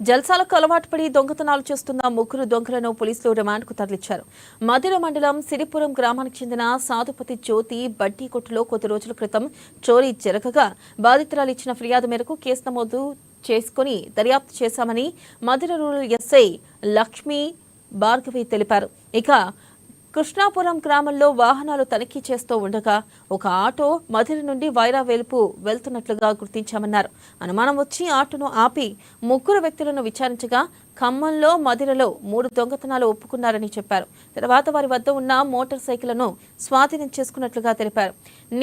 జల్సాలకు అలవాటు పడి దొంగతనాలు చేస్తున్న ముగ్గురు దొంగలను పోలీసులు రిమాండ్కు తరలించారు. మధిర మండలం సిరిపురం గ్రామానికి చెందిన సాధుపతి జ్యోతి బడ్డీ కొట్టులో కొద్ది రోజుల క్రితం చోరీ జరగగా బాధితురాలు ఇచ్చిన ఫిర్యాదు మేరకు కేసు నమోదు చేసుకుని దర్యాప్తు చేశామని మధిర రూరల్ ఎస్ఐ లక్ష్మీ భార్గవి తెలిపారు. ఇక కృష్ణాపురం గ్రామంలో వాహనాలు తనిఖీ చేస్తూ ఉండగా ఒక ఆటో మధిర నుండి వైరావేలుపు వెళ్తున్నట్లుగా గుర్తించామన్నారు. అనుమానం వచ్చి ఆటోను ఆపి ముగ్గురు వ్యక్తులను విచారించగా ఖమ్మంలో మధిరలో 3 దొంగతనాలు ఒప్పుకున్నారని చెప్పారు. తర్వాత వారి వద్ద ఉన్న మోటార్ సైకిళ్లను స్వాధీనం చేసుకున్నట్లుగా తెలిపారు.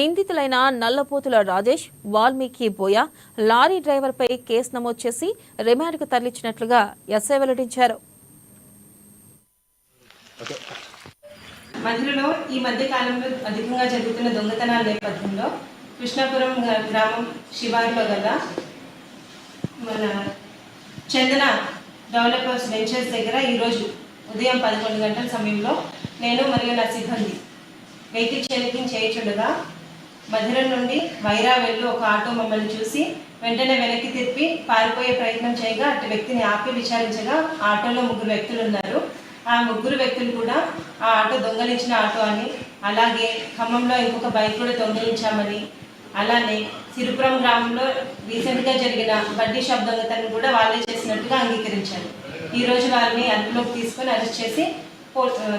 నిందితులైన నల్లపోతుల రాజేష్, వాల్మీకి బోయ, లారీ డ్రైవర్పై కేసు నమోదు చేసి రిమాండ్కు తరలించినట్లుగా ఎస్ఐ వెల్లడించారు. మధిరలో ఈ మధ్య కాలంలో అధికంగా జరుగుతున్న దొంగతనాల నేపథ్యంలో కృష్ణాపురం గ్రామం శివారులో గల మన చందన డెవలపర్స్ వెంచర్స్ దగ్గర ఈరోజు ఉదయం 11 గంటల సమయంలో నేను మరియు నా సిబ్బంది వెహికల్ చెకింగ్ చేయించుండగా మధిర నుండి వైరా వెళ్ళు ఒక ఆటో మమ్మల్ని చూసి వెంటనే వెనక్కి తిప్పి పారిపోయే ప్రయత్నం చేయగా అటు వ్యక్తిని ఆపి విచారించగా ఆటోలో 3 వ్యక్తులు ఉన్నారు. ఆ 3 వ్యక్తులు కూడా ఆ ఆటో దొంగలించిన ఆటో అని, అలాగే ఖమ్మంలో ఇంకొక బైక్ కూడా దొంగలించామని, అలానే సిరిపురం గ్రామంలో రీసెంట్గా జరిగిన బడ్డీ షాప్ దొంగతనం కూడా వాళ్ళే చేసినట్టుగా అంగీకరించారు. ఈరోజు వారిని అదుపులోకి తీసుకొని అరెస్ట్ చేసి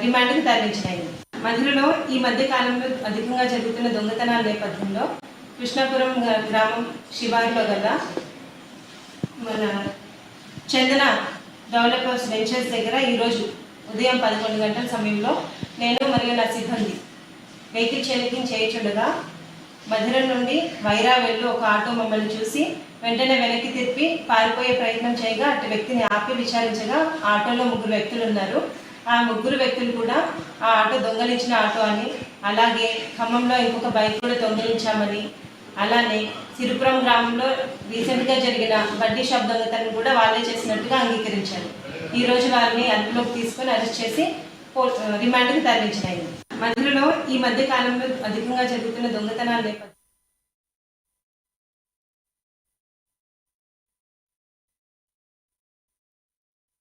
రిమాండ్కి తరలించినాయి. మధిరలో ఈ మధ్య కాలంలో అధికంగా జరుగుతున్న దొంగతనాల నేపథ్యంలో కృష్ణాపురం గ్రామం శివారులో గల మన చందన డెవలపర్స్ వెంచర్స్ దగ్గర ఈరోజు ఉదయం 11 గంటల సమయంలో నేను మరియు నా సిబ్బంది వెహికల్ చెకింగ్ చేయించుండగా మధిర నుండి వైరా వెళ్ళు ఒక ఆటో మమ్మల్ని చూసి వెంటనే వెనక్కి తిప్పి పారిపోయే ప్రయత్నం చేయగా అటు వ్యక్తిని ఆపి విచారించగా ఆటోలో 3 వ్యక్తులు ఉన్నారు. ఆ 3 వ్యక్తులు కూడా ఆ ఆటో దొంగలించిన ఆటో అని, అలాగే ఖమ్మంలో ఇంకొక బైక్ కూడా దొంగలించామని, అలానే సిరిపురం గ్రామంలో రీసెంట్గా జరిగిన బడ్డీ షాప్ దొంగతనం కూడా వాళ్ళే చేసినట్టుగా అంగీకరించారు. ఈరోజు వారిని అదుపులోకి తీసుకొని అరెస్ట్ చేసి రిమాండ్కి తరలించినాయి. మధిరలో ఈ మధ్య కాలంలో అధికంగా జరుగుతున్న దొంగతనాల నేపథ్యంలో